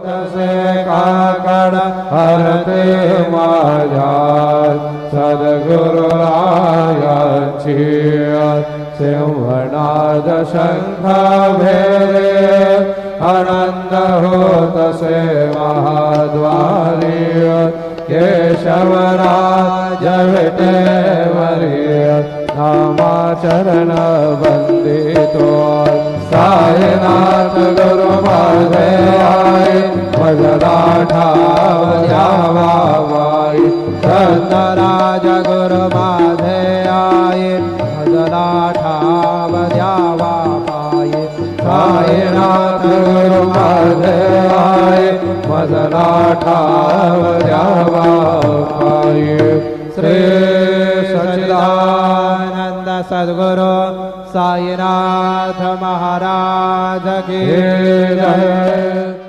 तसे काकड हरते माझ्या सद्गुरुरायांची सिंहनाद शंख भेरे आनंद होतसे महाद्वारी केशवराज विटेवरी नामाचरण वंदितो साईनाथ गुरु माझे आए मजला ठाव द्यावा वाई रत्नराज गुरु माझे आए मजला ठाव द्यावा पाये साईनाथ गुरु माझे आए मजला ठाव द्यावा पाये श्री सच्चिदानंद सद्गुरु साईनाथ महाराज की जय।